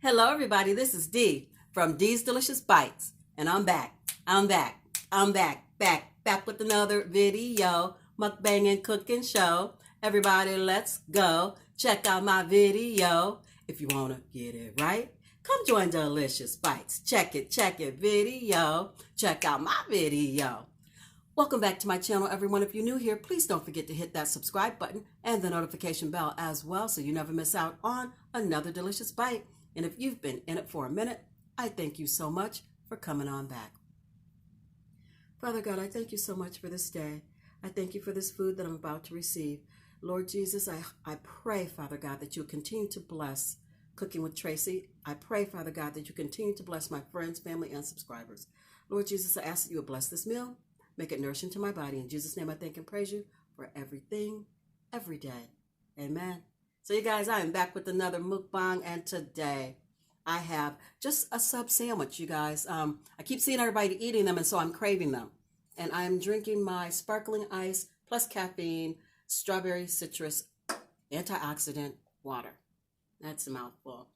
Hello, everybody. This is Dee from Dee's Delicious Bites, and I'm back. Back with another video, mukbang and cooking show. Everybody, let's go. Check out my video. If you want to get it right, come join Delicious Bites. Check it, video. Check out my video. Welcome back to my channel, everyone. If you're new here, please don't forget to hit that subscribe button and the notification bell as well so you never miss out on another delicious bite. And if you've been in it for a minute, I thank you so much for coming on back. Father God, I thank you so much for this day. I thank you for this food that I'm about to receive. Lord Jesus, I pray, Father God, that you'll continue to bless Cooking with Tracy. I pray, Father God, that you continue to bless my friends, family, and subscribers. Lord Jesus, I ask that you will bless this meal, make it nourishing to my body. In Jesus' name, I thank and praise you for everything, every day. Amen. So you guys, I am back with another mukbang, and today I have just a sub sandwich, you guys. I keep seeing everybody eating them, and so I'm craving them. And I'm drinking my sparkling ice plus caffeine, strawberry citrus, antioxidant water. That's a mouthful.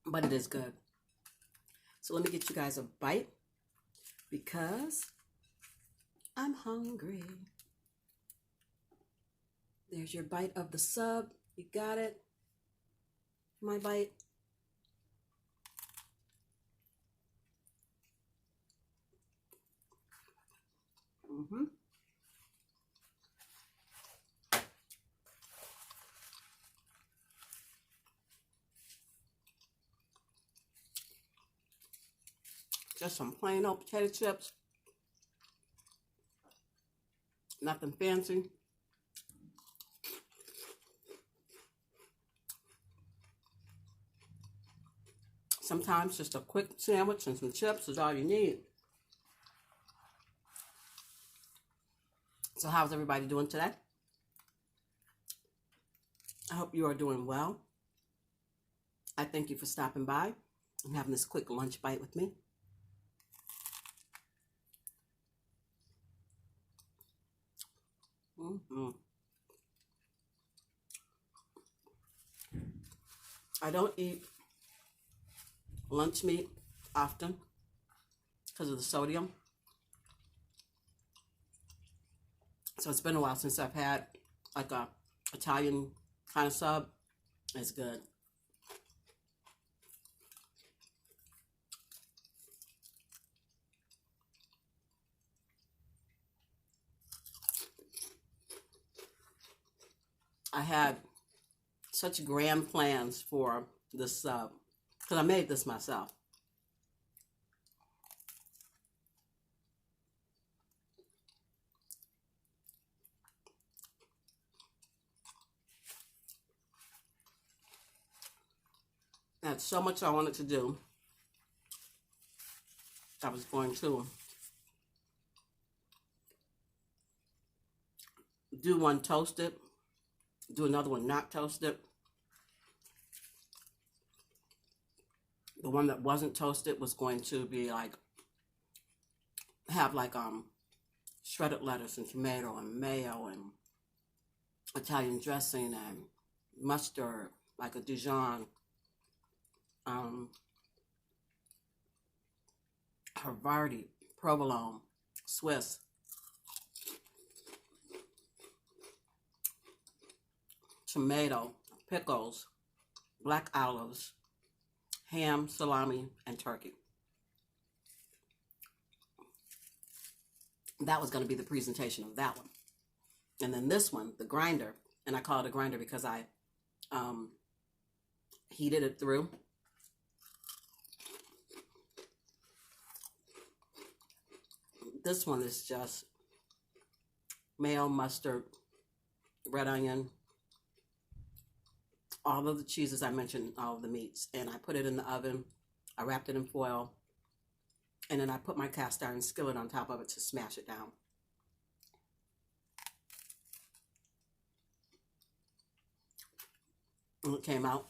But it is good. So let me get you guys a bite because I'm hungry. There's your bite of the sub. You got it? My bite. Just some plain old potato chips. Nothing fancy. Sometimes just a quick sandwich and some chips is all you need. So how's everybody doing today? I hope you are doing well. I thank you for stopping by and having this quick lunch bite with me. I don't eat lunch meat often because of the sodium. So it's been a while since I've had like a Italian kind of sub. It's good. I had such grand plans for this sub because I made this myself. I had so much I wanted to do. I was going to do one toasted, do another one not toasted. The one that wasn't toasted was going to be like, have like shredded lettuce and tomato and mayo and Italian dressing and mustard, like a Dijon, Havarti, provolone, Swiss, tomato, pickles, black olives, ham, salami, and turkey. That was going to be the presentation of that one. And then this one, the grinder, and I call it a grinder because I heated it through. This one is just mayo, mustard, red onion, all of the cheeses I mentioned, all of the meats. And I put it in the oven. I wrapped it in foil. And then I put my cast iron skillet on top of it to smash it down. And it came out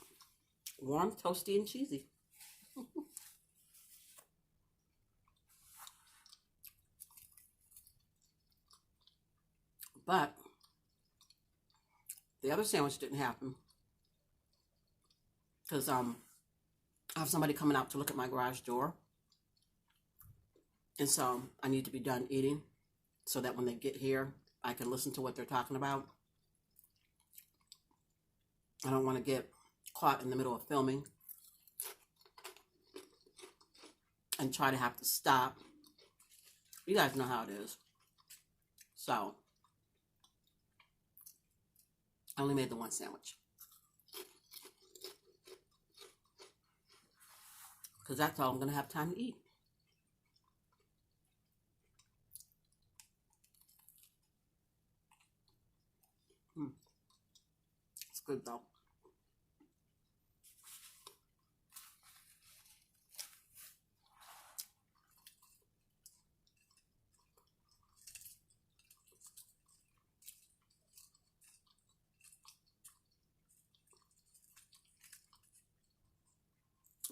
warm, toasty, and cheesy. But the other sandwich didn't happen because I have somebody coming out to look at my garage door. And so I need to be done eating so that when they get here, I can listen to what they're talking about. I don't want to get caught in the middle of filming and try to have to stop. You guys know how it is. So I only made the one sandwich, because that's all I'm going to have time to eat. It's good though.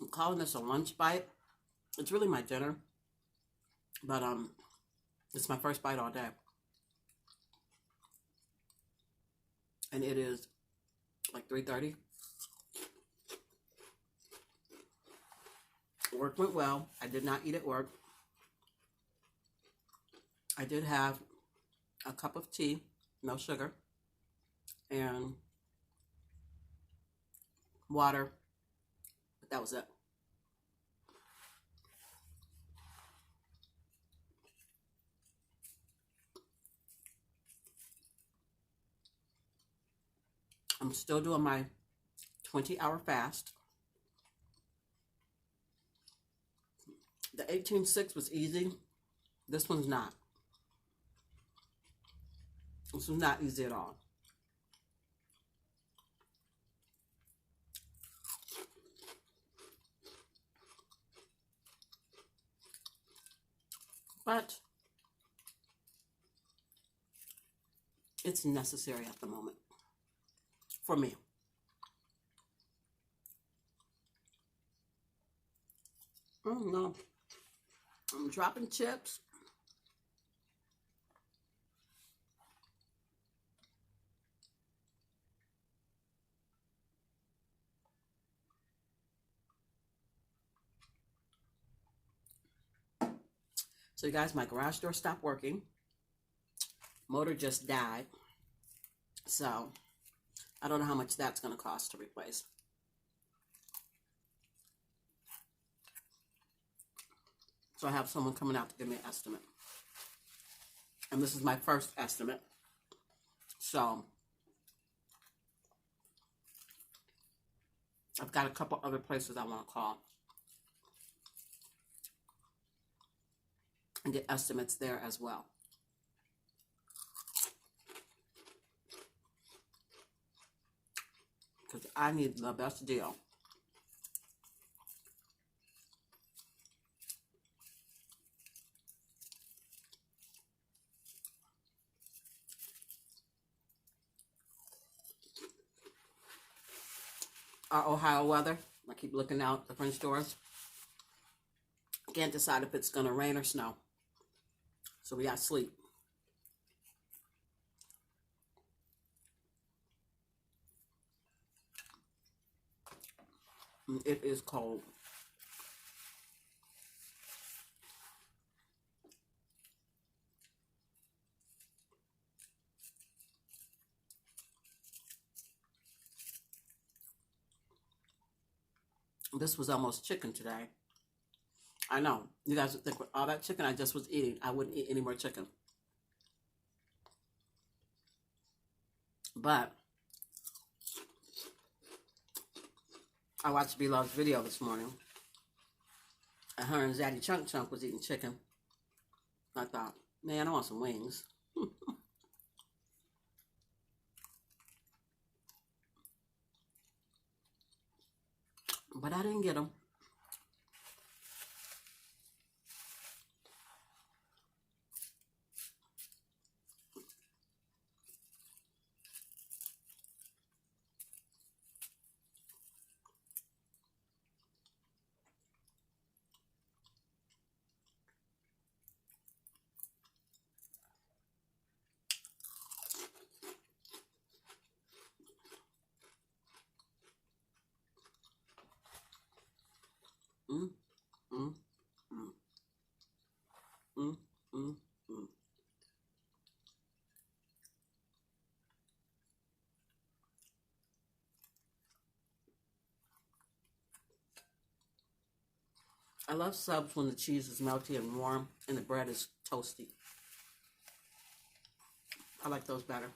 I'm calling this a lunch bite. It's really my dinner, but it's my first bite all day. And it is like 3:30. Work went well. I did not eat at work. I did have a cup of tea, no sugar, and water, but that was it. I'm still doing my 20-hour fast. The 18-6 was easy. This one's not. This one's not easy at all. But it's necessary at the moment for me. Oh no. I'm dropping chips. So you guys, my garage door stopped working. Motor just died. So I don't know how much that's going to cost to replace. So I have someone coming out to give me an estimate. And this is my first estimate. So I've got a couple other places I want to call and get estimates there as well. Because I need the best deal. Our Ohio weather. I keep looking out the French doors. Can't decide if it's going to rain or snow. So we got sleep. It is cold. This was almost chicken today. I know. You guys would think with all that chicken I just was eating, I wouldn't eat any more chicken. But I watched B-Love's video this morning. And her and Zaddy Chunk Chunk was eating chicken. I thought, man, I want some wings. But I didn't get them. Mm, mm, mm, mm, mm, mm. I love subs when the cheese is melty and warm and the bread is toasty. I like those better.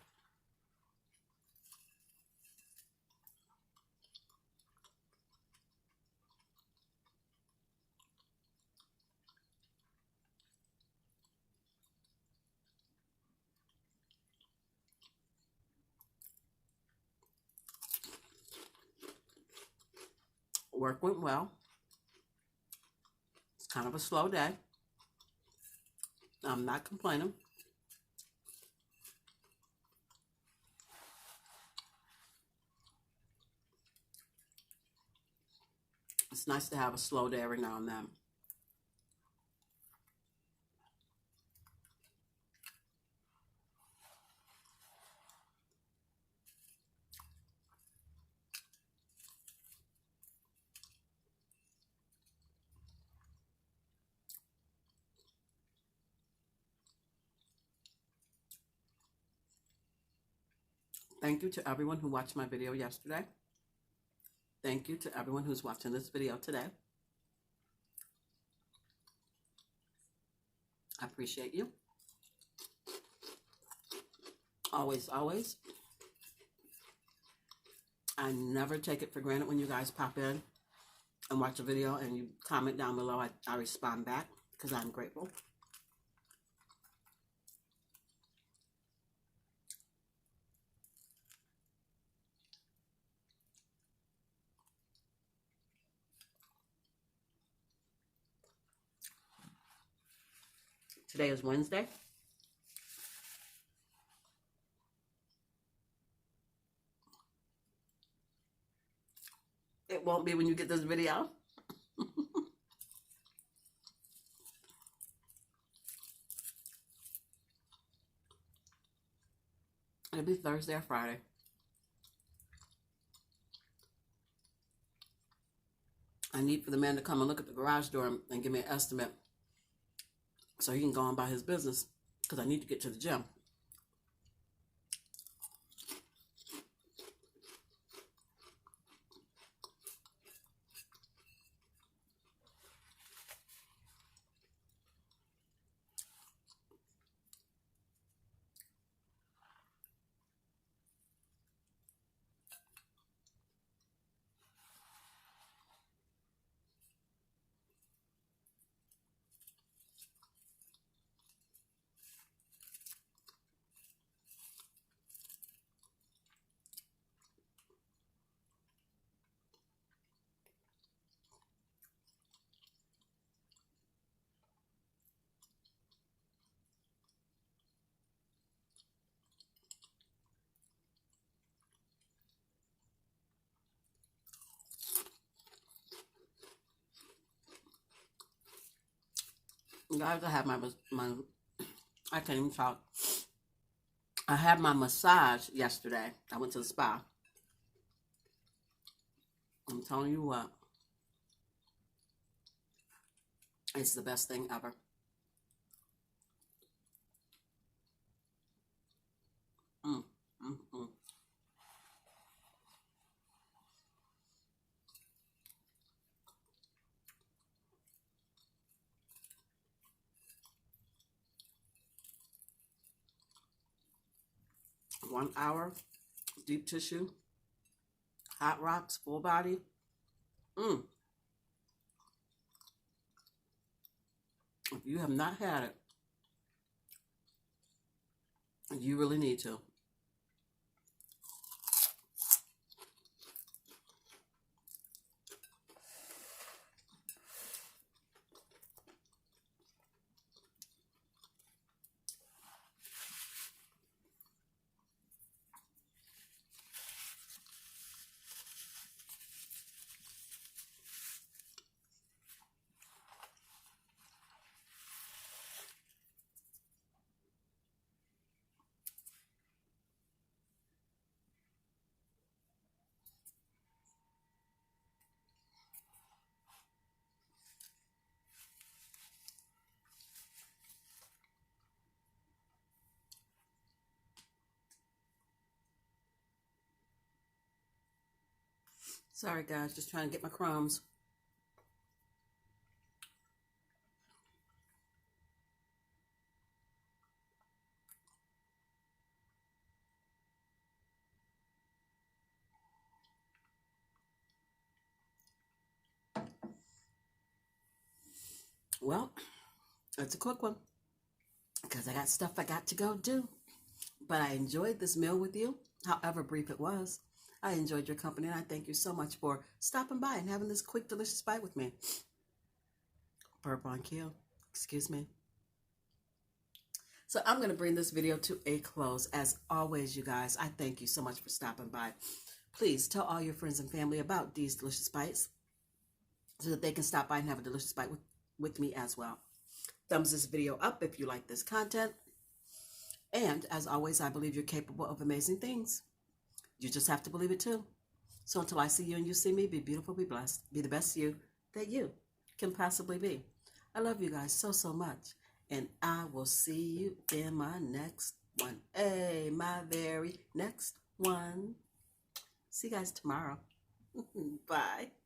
Work went well. It's kind of a slow day. I'm not complaining. It's nice to have a slow day every now and then. Thank you to everyone who watched my video yesterday. Thank you to everyone who's watching this video today. I appreciate you. Always, always. I never take it for granted when you guys pop in and watch a video and you comment down below. I respond back because I'm grateful. Today is Wednesday. It won't be when you get this video. It'll be Thursday or Friday. I need for the man to come and look at the garage door and give me an estimate so he can go on by his business because I need to get to the gym. Guys, I had my I can't even talk. I had my massage yesterday. I went to the spa. I'm telling you what, it's the best thing ever. Mm, mm, mm. 1 hour, deep tissue, hot rocks, full body. Mm. If you have not had it, you really need to. Sorry, guys, just trying to get my crumbs. Well, it's a quick one because I got stuff I got to go do. But I enjoyed this meal with you, however brief it was. I enjoyed your company, and I thank you so much for stopping by and having this quick, delicious bite with me. Burp on kill. Excuse me. So I'm going to bring this video to a close. As always, you guys, I thank you so much for stopping by. Please tell all your friends and family about these delicious bites so that they can stop by and have a delicious bite with me as well. Thumbs this video up if you like this content. And as always, I believe you're capable of amazing things. You just have to believe it too. So until I see you and you see me, be beautiful, be blessed, be the best you that you can possibly be. I love you guys so, so much. And I will see you in my next one. Hey, my very next one. See you guys tomorrow. Bye.